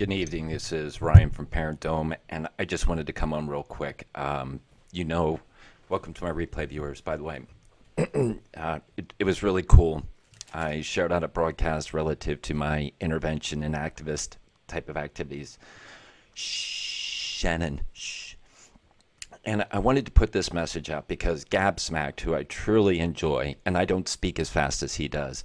Good evening. This is Ryan from Parent Dome, and I just wanted to come on real quick. You know, welcome to my replay viewers, by the way. It was really cool. I shared out a broadcast relative to my intervention and activist type of activities. Shannon, shh. And I wanted to put this message out because Gab Smacked, who I truly enjoy, and I don't speak as fast as he does,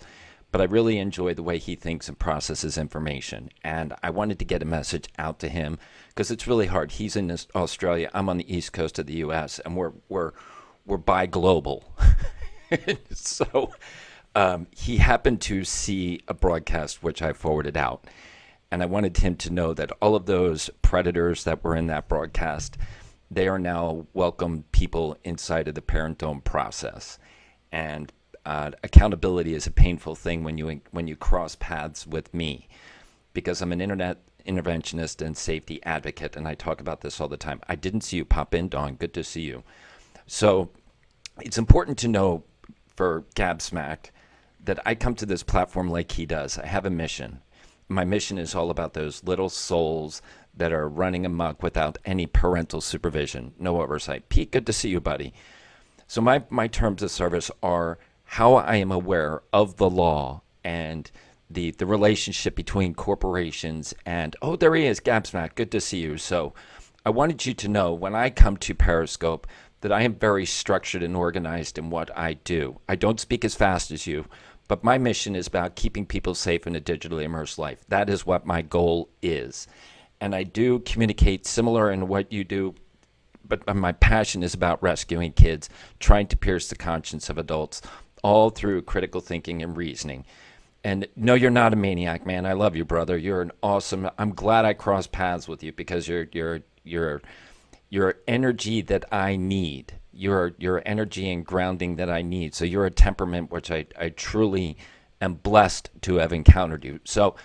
but I really enjoy the way he thinks and processes information. And I wanted to get a message out to him because it's really hard. He's in Australia. I'm on the east coast of the U.S. and we're bi-global. So he happened to see a broadcast which I forwarded out, and I wanted him to know that all of those predators that were in that broadcast, they are now welcome people inside of the Parent Dome process. And accountability is a painful thing when you cross paths with me, because I'm an internet interventionist and safety advocate, and I talk about this all the time. I didn't see you pop in, Dawn. Good to see you. So it's important to know for Gab Smacked that I come to this platform like he does. I have a mission. My mission is all about those little souls that are running amok without any parental supervision, no oversight. Pete, good to see you, buddy. So my terms of service are how I am aware of the law and the relationship between corporations and, oh, there he is, Gabsmack, good to see you. So I wanted you to know when I come to Periscope that I am very structured and organized in what I do. I don't speak as fast as you, but my mission is about keeping people safe in a digitally immersed life. That is what my goal is. And I do communicate similar in what you do, but my passion is about rescuing kids, trying to pierce the conscience of adults, all through critical thinking and reasoning. And no, you're not a maniac, man. I love you, brother. You're an awesome. I'm glad I crossed paths with you because you're energy that I need. Your energy and grounding that I need. So you're a temperament which I truly am blessed to have encountered you. So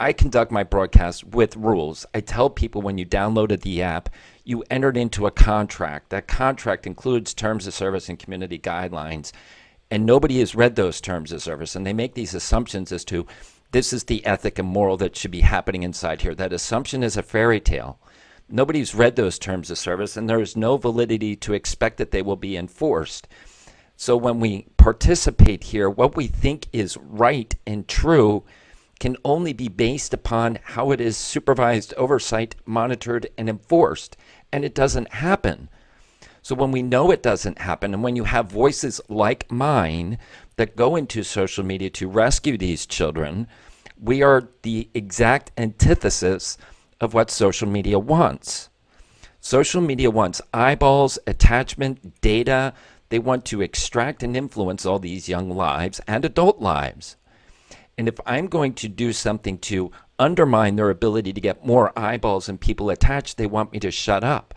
I conduct my broadcasts with rules. I tell people when you downloaded the app, you entered into a contract. That contract includes terms of service and community guidelines. And nobody has read those terms of service. And they make these assumptions as to this is the ethic and moral that should be happening inside here. That assumption is a fairy tale. Nobody's read those terms of service, and there is no validity to expect that they will be enforced. So when we participate here, what we think is right and true can only be based upon how it is supervised, oversight, monitored, and enforced. And it doesn't happen. So when we know it doesn't happen, and when you have voices like mine that go into social media to rescue these children, we are the exact antithesis of what social media wants. Social media wants eyeballs, attachment, data. They want to extract and influence all these young lives and adult lives. And if I'm going to do something to undermine their ability to get more eyeballs and people attached, they want me to shut up.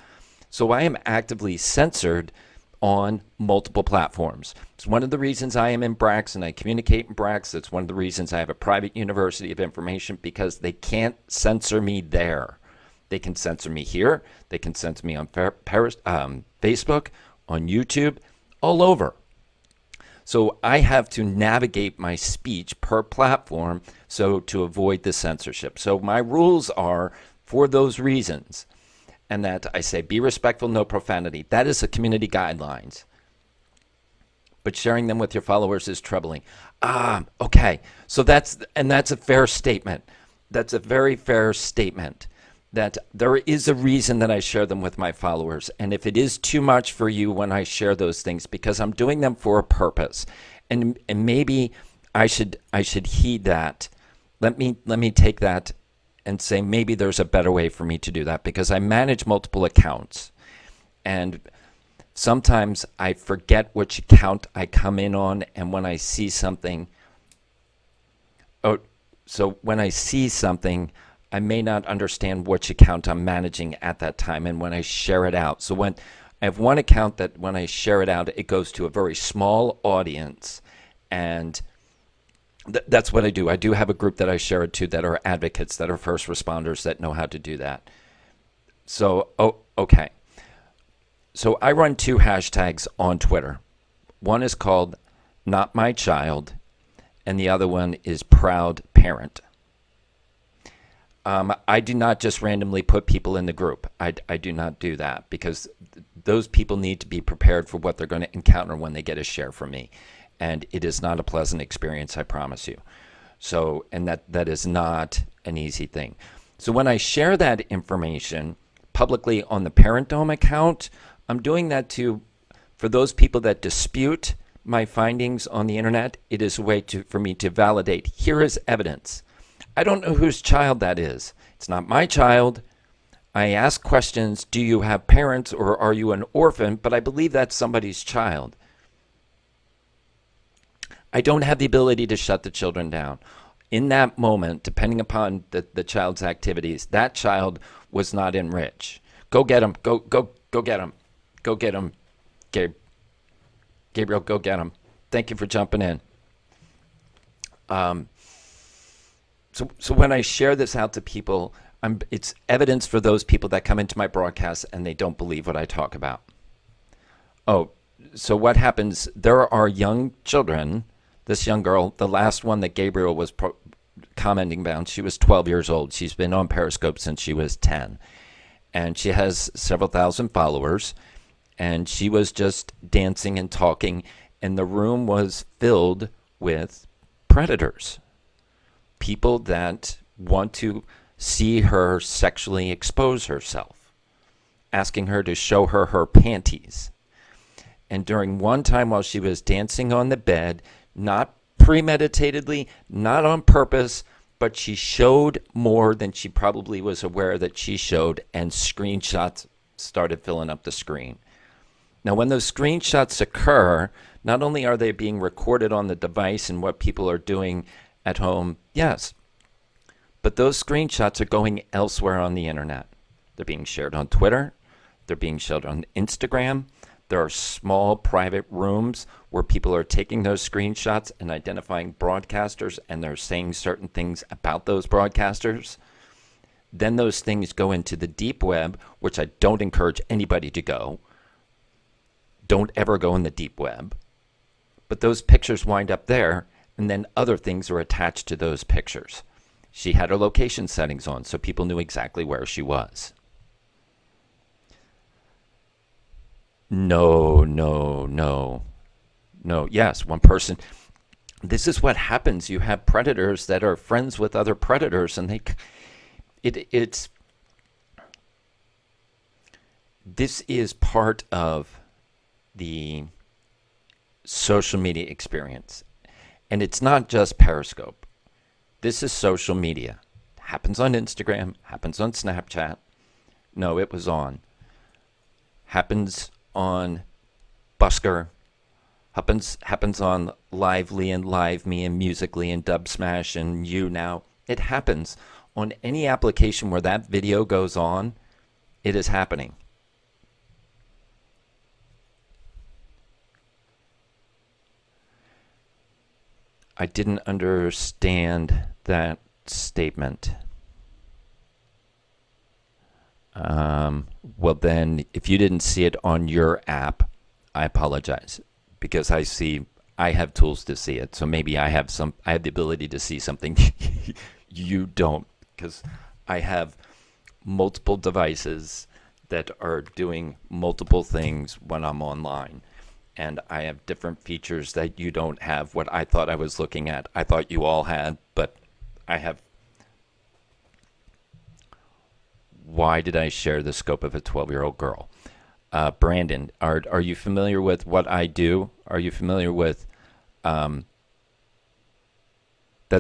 So I am actively censored on multiple platforms. It's one of the reasons I am in Brax and I communicate in Brax. It's one of the reasons I have a private university of information, because they can't censor me there. They can censor me here. They can censor me on Facebook, on YouTube, all over. So I have to navigate my speech per platform so to avoid the censorship. So my rules are for those reasons. And that I say, be respectful, no profanity. That is the community guidelines. But sharing them with your followers is troubling. Okay. So that's a fair statement. That's a very fair statement. That there is a reason that I share them with my followers. And if it is too much for you when I share those things, because I'm doing them for a purpose, and maybe I should heed that. Let me take that and say maybe there's a better way for me to do that, because I manage multiple accounts. And sometimes I forget which account I come in on, and when I see something, when I see something, I may not understand which account I'm managing at that time, and when I share it out. So when I have one account that when I share it out, it goes to a very small audience, and that's what I do. I do have a group that I share it to that are advocates, that are first responders that know how to do that. So, okay. So I run two hashtags on Twitter. One is called Not My Child, and the other one is Proud Parent. I do not just randomly put people in the group. I do not do that because those people need to be prepared for what they're going to encounter when they get a share from me. And it is not a pleasant experience, I promise you. So, and that is not an easy thing. So when I share that information publicly on the Parent Dome account, I'm doing that for those people that dispute my findings on the internet. It is a way for me to validate. Here is evidence. I don't know whose child that is. It's not my child. I ask questions. Do you have parents or are you an orphan? But I believe that's somebody's child. I don't have the ability to shut the children down. In that moment, depending upon the child's activities, that child was not enriched. Go get him. Go get him. Go get him. Gabriel, go get him. Thank you for jumping in. So when I share this out to people, it's evidence for those people that come into my broadcast and they don't believe what I talk about. Oh, so what happens? There are young children. This young girl, the last one that Gabriel was commenting about, she was 12 years old. She's been on Periscope since she was 10. And she has several thousand followers. And she was just dancing and talking. And the room was filled with predators. People that want to see her sexually expose herself, asking her to show her panties. And during one time while she was dancing on the bed, not premeditatedly, not on purpose, but she showed more than she probably was aware that she showed, and screenshots started filling up the screen. Now, when those screenshots occur, not only are they being recorded on the device and what people are doing at home, yes, but those screenshots are going elsewhere on the internet. They're being shared on Twitter. They're being shared on Instagram. There are small private rooms where people are taking those screenshots and identifying broadcasters, and they're saying certain things about those broadcasters. Then those things go into the deep web, which I don't encourage anybody to go. Don't ever go in the deep web. But those pictures wind up there, and then other things are attached to those pictures. She had her location settings on, so people knew exactly where she was. No. Yes, one person. This is what happens. You have predators that are friends with other predators, and this is part of the social media experience. And it's not just Periscope. This is social media. Happens on Instagram, happens on Snapchat. No, it was on. Happens on Busker. Happens on Lively and LiveMe and Musical.ly and Dubsmash and YouNow. It happens on any application where that video goes on. It is happening. I didn't understand that statement. Well, then, if you didn't see it on your app, I apologize, because I have tools to see it. So maybe I have the ability to see something you don't, because I have multiple devices that are doing multiple things when I'm online. And I have different features that you don't have. What I thought I was looking at, I thought you all had, but I have. Why did I share the scope of a 12-year-old girl? Brandon, are you familiar with what I do? Are you familiar with... That's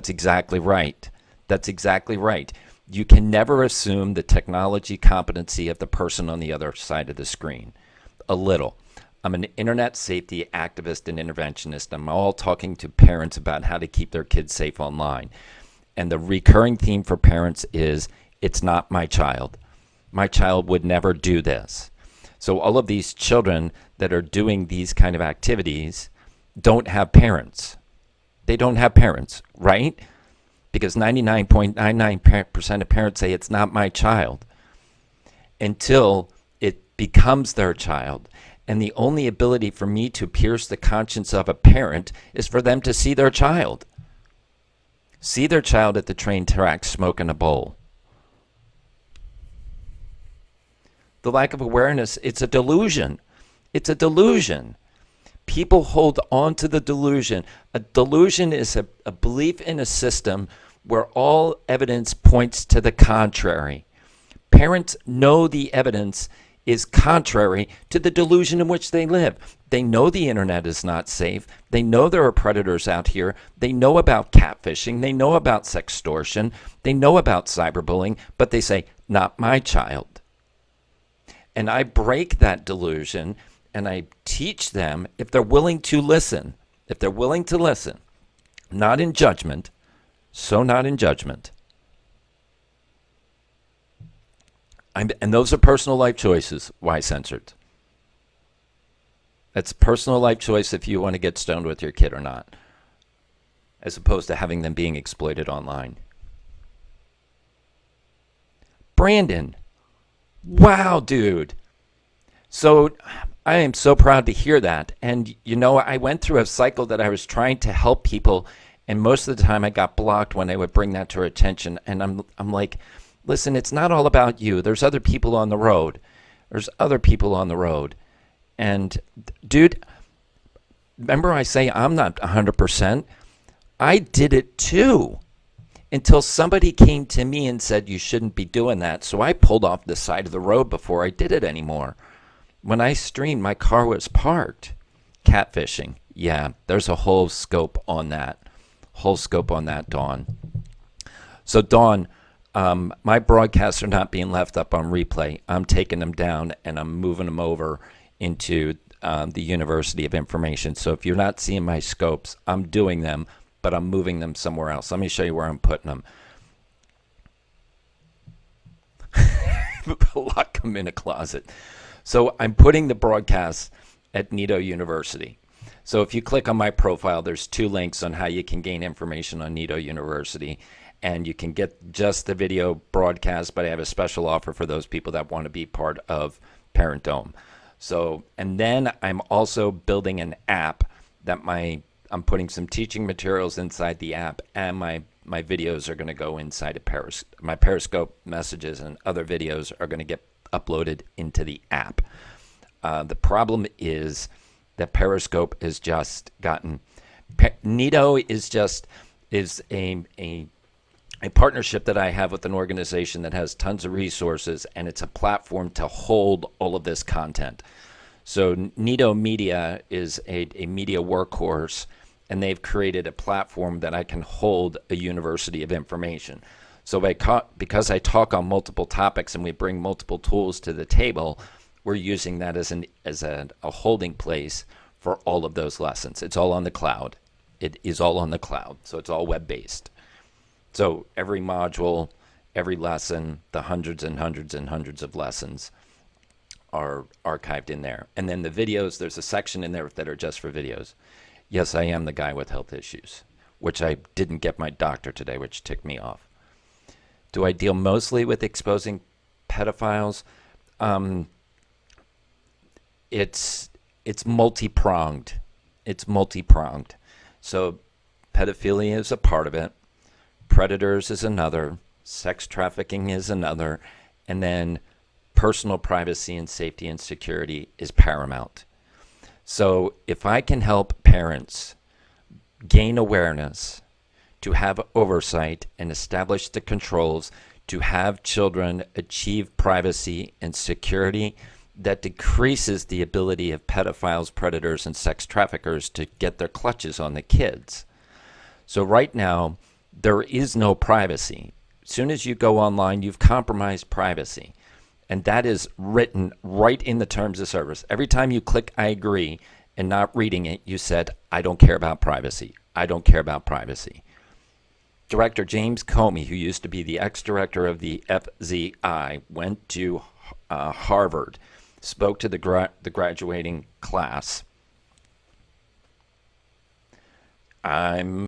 exactly right. That's exactly right. You can never assume the technology competency of the person on the other side of the screen. A little. I'm an internet safety activist and interventionist. I'm all talking to parents about how to keep their kids safe online. And the recurring theme for parents is, it's not my child. My child would never do this. So all of these children that are doing these kind of activities don't have parents. They don't have parents, right? Because 99.99% of parents say it's not my child until it becomes their child. And the only ability for me to pierce the conscience of a parent is for them to see their child. See their child at the train tracks smoking a bowl. The lack of awareness, it's a delusion. It's a delusion. People hold on to the delusion. A delusion is a belief in a system where all evidence points to the contrary. Parents know the evidence is contrary to the delusion in which they live. They know the internet is not safe. They know there are predators out here. They know about catfishing. They know about sextortion. They know about cyberbullying, but they say, not my child. And I break that delusion and I teach them, if they're willing to listen, not in judgment, so not in judgment. And those are personal life choices. Why censored? That's personal life choice if you want to get stoned with your kid or not, as opposed to having them being exploited online. Brandon, wow, dude. So I am so proud to hear that. And, I went through a cycle that I was trying to help people, and most of the time I got blocked when they would bring that to our attention. And I'm like, listen, it's not all about you. There's other people on the road. And, dude, remember I say I'm not 100%? I did it too, until somebody came to me and said, you shouldn't be doing that. So I pulled off the side of the road before I did it anymore. When I streamed, my car was parked. Catfishing. Yeah, there's a whole scope on that. Dawn. So, Dawn, my broadcasts are not being left up on replay. I'm taking them down and I'm moving them over into the University of Information. So if you're not seeing my scopes, I'm doing them, but I'm moving them somewhere else. Let me show you where I'm putting them. Lock them in a closet. So I'm putting the broadcasts at Nido University. So if you click on my profile, there's 2 links on how you can gain information on Nido University. And you can get just the video broadcast, but I have a special offer for those people that want to be part of Parent Dome. So, and then I'm also building an app that I'm putting some teaching materials inside the app, and my videos are going to go inside of my Periscope messages and other videos are going to get uploaded into the app. The problem is that Periscope has just gotten, Nido is a partnership that I have with an organization that has tons of resources, and it's a platform to hold all of this content. So Nido Media is a media workhorse, and they've created a platform that I can hold a University of Information. So because I talk on multiple topics and we bring multiple tools to the table, we're using that as a holding place for all of those lessons. It's all on the cloud. It is all on the cloud, so it's all web-based. So every module, every lesson, the hundreds and hundreds and hundreds of lessons are archived in there. And then the videos, there's a section in there that are just for videos. Yes, I am the guy with health issues, which I didn't get my doctor today, which ticked me off. Do I deal mostly with exposing pedophiles? It's multi-pronged. So pedophilia is a part of it. Predators is another. Sex trafficking is another. And then personal privacy and safety and security is paramount. So if I can help parents gain awareness, to have oversight and establish the controls to have children achieve privacy and security, that decreases the ability of pedophiles, predators, and sex traffickers to get their clutches on the kids. So right now, there is no privacy. As soon as you go online, you've compromised privacy. And that is written right in the terms of service. Every time you click I agree and not reading it, you said, I don't care about privacy. I don't care about privacy. Director James Comey, who used to be the ex-director of the FZI, went to Harvard, spoke to the graduating class. I'm